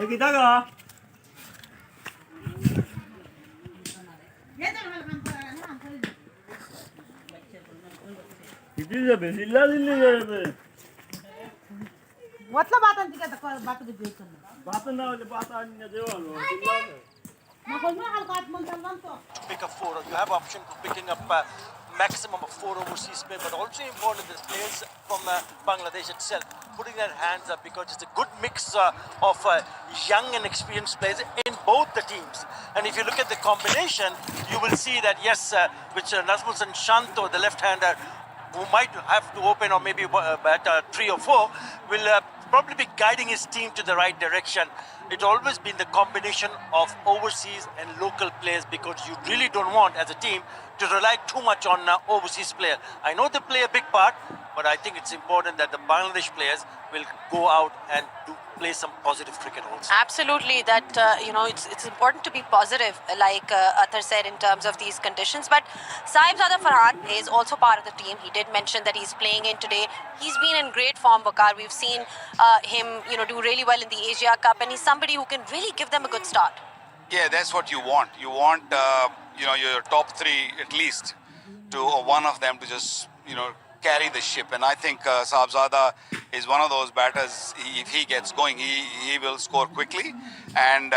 여기다가 이제 메실라들리게 मतलब बात नहीं करता बात भी बेच करना बात ना वाले बात आने देवालो मैं कोई में हल्का हाथ मन चलना तो pick up four. You have option for picking up maximum of 4 overseas players, but also important is players from Bangladesh itself putting their hands up because it's a good mix of young and experienced players in both the teams. And if you look at the combination, you will see that yes, which Nazmul and Shanto, the left-hander, who might have to open or maybe bat 3 or 4, will probably be guiding his team to the right direction. It's always been the combination of overseas and local players because you really don't want, as a team, to rely too much on overseas players. I know they play a big part, but I think it's important that the Bangladesh players will go out and play some positive cricket also. Absolutely, that it's important to be positive, like Athar said, in terms of these conditions. But Sahibzada Farhan is also part of the team. He did mention that he's playing in today. He's been in great form, Waqar. We've seen him, do really well in the Asia Cup, and he's somebody who can really give them a good start. Yeah, that's what you want. You want, your top three at least, to one of them to just, carry the ship. And I think Sahibzada is one of those batters. If he gets going, he will score quickly, and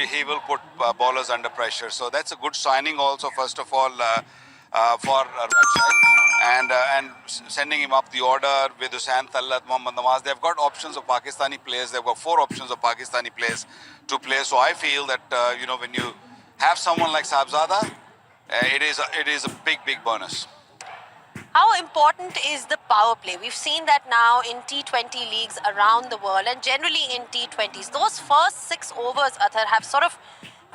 he will put bowlers under pressure. So that's a good signing also, first of all, for Rajshahi, and sending him up the order with Hussain Tallat, Mohammad Nawaz. They've got options of Pakistani players. They've got 4 options of Pakistani players to play. So I feel that, when you have someone like Sahibzada, it is a big bonus. How important is the power play? We've seen that now in T20 leagues around the world and generally in T20s. Those first 6 overs, Athar, have sort of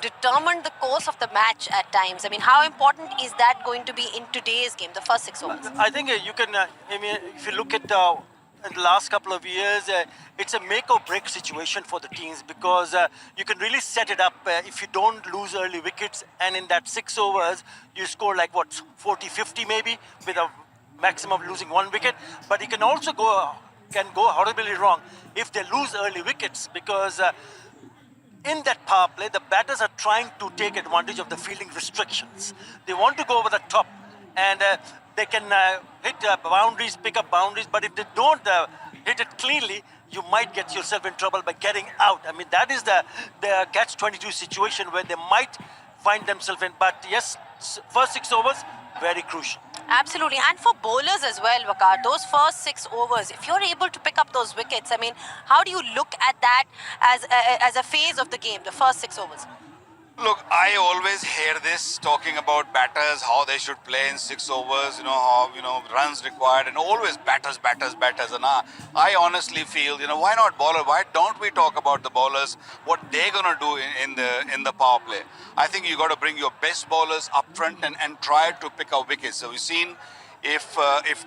determined the course of the match at times. I mean, how important is that going to be in today's game, the first 6 overs? I think you can, if you look at in the last couple of years, it's a make or break situation for the teams because you can really set it up if you don't lose early wickets, and in that 6 overs, you score like 40, 50 maybe, with a maximum of losing 1 wicket. But it can also go horribly wrong if they lose early wickets because in that power play, the batters are trying to take advantage of the fielding restrictions. They want to go over the top, and they can hit boundaries, pick up boundaries, but if they don't hit it cleanly, you might get yourself in trouble by getting out. I mean, that is the catch-22 situation where they might find themselves in. But yes, first 6 overs, very crucial. Absolutely, and for bowlers as well, Waqar, those first 6 overs, if you're able to pick up those wickets, I mean, how do you look at that as a phase of the game, the first 6 overs? Look, I always hear this talking about batters, how they should play in 6 overs, how, runs required, and always batters. And I honestly feel, why not bowler? Why don't we talk about the bowlers, what they're going to do in the power play? I think you got to bring your best bowlers up front and try to pick up wickets. So we've seen if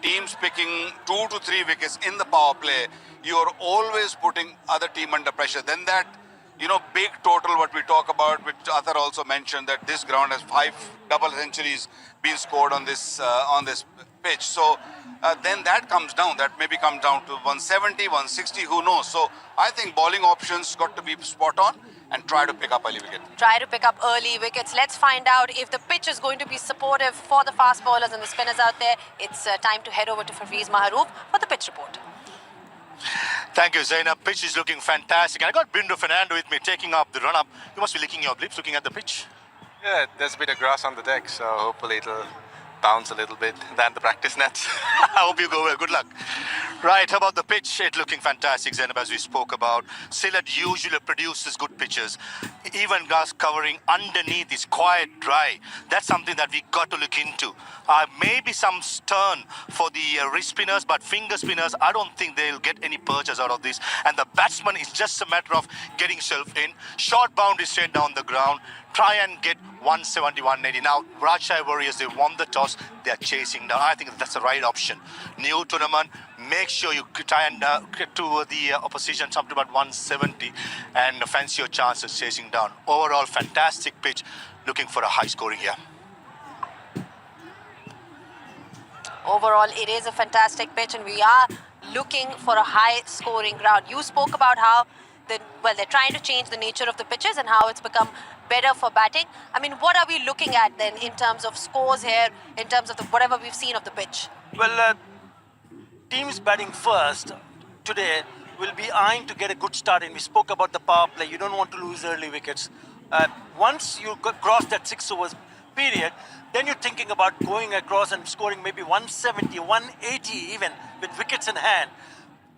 teams picking 2 to 3 wickets in the power play, you're always putting other team under pressure. Then that, big total what we talk about, which Athar also mentioned, that this ground has 5 double centuries been scored on this pitch. So then that comes down. That maybe comes down to 170, 160, who knows? So I think bowling options got to be spot on and try to pick up early wicket. Try to pick up early wickets. Let's find out if the pitch is going to be supportive for the fast bowlers and the spinners out there. It's time to head over to Fafiz Maharouf for the pitch report. Thank you, Zainab. Pitch is looking fantastic. I got Bindo Fernando with me taking up the run-up. You must be licking your lips looking at the pitch. Yeah, there's a bit of grass on the deck, so hopefully it'll bounce a little bit than the practice nets. I hope you go well. Good luck. Right, how about the pitch? It's looking fantastic, Zainab, as we spoke about. Sylhet usually produces good pitches. Even grass covering underneath is quite dry. That's something that we got to look into. Maybe some turn for the wrist spinners, but finger spinners, I don't think they'll get any purchase out of this. And the batsman is just a matter of getting himself in. Short boundary straight down the ground. Try and get 170, 180. Now, Rajshahi Warriors, they won the toss. They are chasing down. I think that's the right option. New tournament, make sure you try and get to the opposition something about 170 and fancy your chances chasing down. Overall, fantastic pitch. Looking for a high scoring here. Overall, it is a fantastic pitch, and we are looking for a high-scoring ground. You spoke about how they're trying to change the nature of the pitches and how it's become better for batting. I mean, what are we looking at then in terms of scores here, in terms of whatever we've seen of the pitch? Well, teams batting first today will be eyeing to get a good start, and we spoke about the power play. You don't want to lose early wickets. Once you cross that 6 overs period, then you're thinking about going across and scoring maybe 170, 180 even with wickets in hand.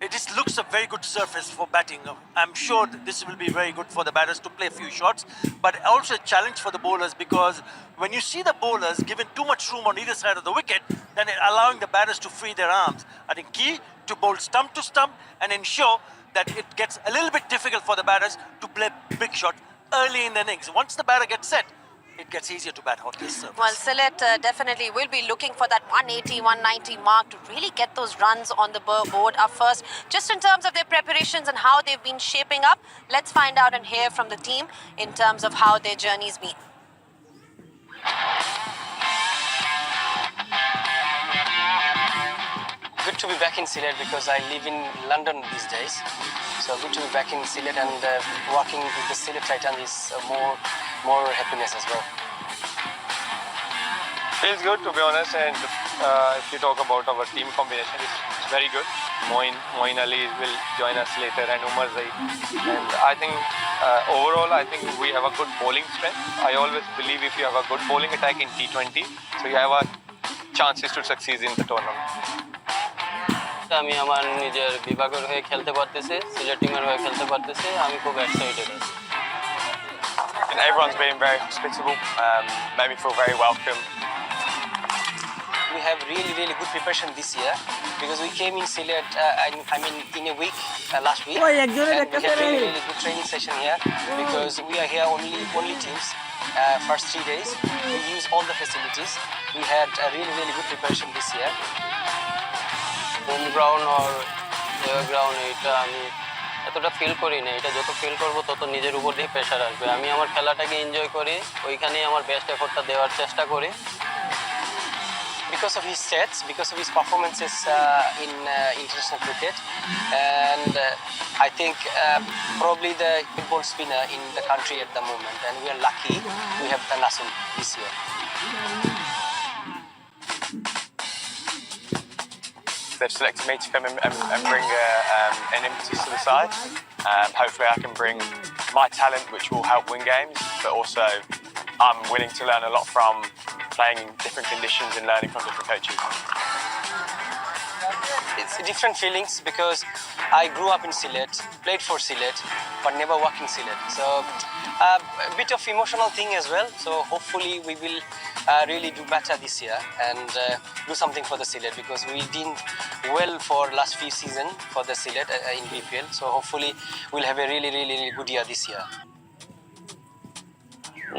It just looks a very good surface for batting. I'm sure that this will be very good for the batters to play a few shots, but also a challenge for the bowlers, because when you see the bowlers given too much room on either side of the wicket, then allowing the batters to free their arms. I think key to bowl stump to stump and ensure that it gets a little bit difficult for the batters to play big shot early in the innings. Once the batter gets set, it gets easier to bat on this surface. Well, Sylhet definitely will be looking for that 180, 190 mark to really get those runs on the board up first. Just in terms of their preparations and how they've been shaping up, let's find out and hear from the team in terms of how their journey's been. Good to be back in Sylhet because I live in London these days. So good to be back in Sylhet, and working with the Sylhet Titans is more happiness as well. Feels good, to be honest, and if you talk about our team combination, it's very good. Moin Ali will join us later, and Umar Zaid. And I think overall, I think we have a good bowling strength. I always believe if you have a good bowling attack in T20, so you have a chances to succeed in the tournament. আমি আমার নিজের বিভাগের হয়ে খেলতে পারতেছি, সিলেট টিমের হয়ে খেলতে পারতেছি, আমি খুব এক্সাইটেড আছি। And everyone's been very hospitable, made me feel very welcome. We have really good preparation this year because we came in Sylhet, in a week last week. And we had really good training session here because we are here only teams. First 3 days, we use all the facilities. We had a really good preparation this year. Home ground or air ground, এটা আমি এতটা feel করি না। এটা যত feel করব তত নিজের উপর দিয়ে প্রেশার আসবে। আমি আমার খেলাটাকে এনজয় করি, ওইখানেই আমার বেস্ট এফোর্টটা দেওয়ার চেষ্টা করি। Because of his stats, because of his performances in international cricket, and I think probably the football spinner in the country at the moment, and we are lucky we have Nasim this year. They've selected me to come and bring an impetus to the side. Hopefully I can bring my talent, which will help win games, but also I'm willing to learn a lot from playing in different conditions and learning from different coaches. It's different feelings because I grew up in Sylhet, played for Sylhet, but never worked in Sylhet. So a bit of emotional thing as well. So hopefully we will really do better this year and do something for the Sylhet, because we did well for last few seasons for the Sylhet in BPL. So hopefully we'll have a really good year this year.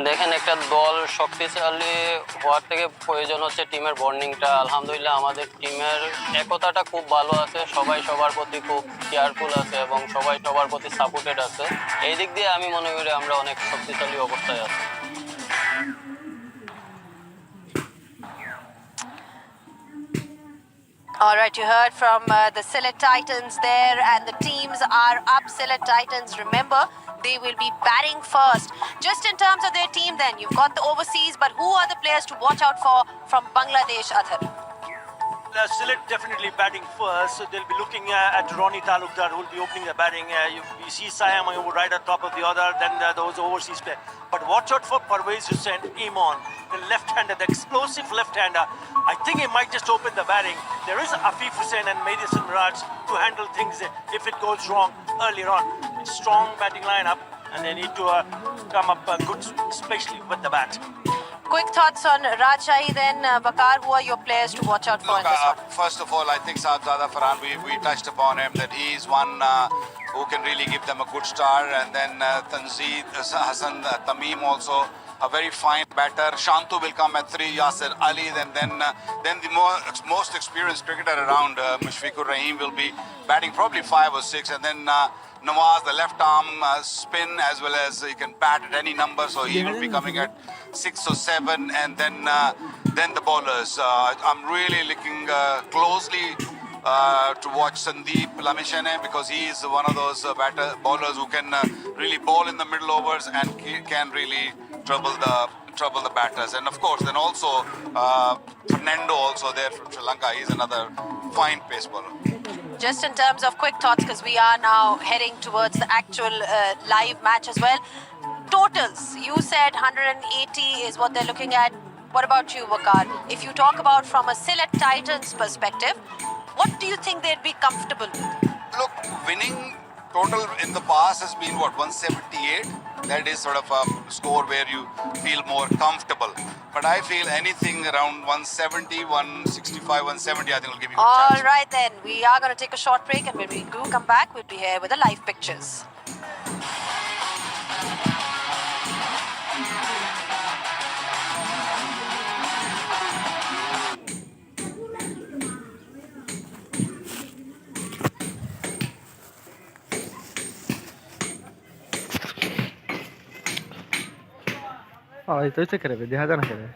দেখেন, একটা দল শক্তিশালী হওয়ার থেকে প্রয়োজন হচ্ছে টিমের বন্ডিংটা। আলহামদুলিল্লাহ আমাদের টিমের একতাটা খুব ভালো আছে, সবাই সবার প্রতি খুব কেয়ারফুল আছে এবং সবাই সবার প্রতি সাপোর্টেড আছে। এই দিক দিয়ে আমি মনে করি আমরা অনেক শক্তিশালী অবস্থায় আছি। All right, you heard from the Sylhet Titans there, and the teams are up. Sylhet Titans, remember, they will be batting first. Just in terms of their team then, you've got the overseas, but who are the players to watch out for from Bangladesh, Athar? Sylhet definitely batting first, so they'll be looking at Ronnie Talukdar, who will be opening the batting. You see Siam right at top of the order, then those overseas players. But watch out for Parvez Hussain, Iman, the left-hander, the explosive left-hander. I think he might just open the batting. There is Afif Hussain and Madison Miraj to handle things if it goes wrong earlier on. It's strong batting lineup, and they need to come up good, especially with the bat. Quick thoughts on Rajshahi then, Bakar, who are your players to watch out for in this one? First of all, I think Saadzada Farhan, we touched upon him, that he is one who can really give them a good start, and then Tanzeed Hassan Tamim also. a very fine batter. Shantu will come at 3, Yasir Ali, then the most experienced cricketer around, Mushfiqur Rahim, will be batting probably 5 or 6, and then Nawaz, the left arm spin, as well as he can bat at any number, so he will be coming at 6 or 7, and then the bowlers. I'm really looking closely to watch Sandeep Lamishane, because he is one of those bowlers who can really bowl in the middle overs and can really trouble the batters. And of course, then also Fernando also there from Sri Lanka. He's another fine pace bowler. Just in terms of quick thoughts, because we are now heading towards the actual live match as well. Totals, you said 180 is what they're looking at. What about you, Waqar? If you talk about from a Sylhet Titans perspective, what do you think they'd be comfortable with? Look, winning total in the past has been what, 178? That is sort of a score where you feel more comfortable. But I feel anything around 170, 165, 170, I think will give you a All chance. right then, we are going to take a short break, and when we do come back, we'll be here with the live pictures. हाँ, तो इसे करे, देखा जाना करे।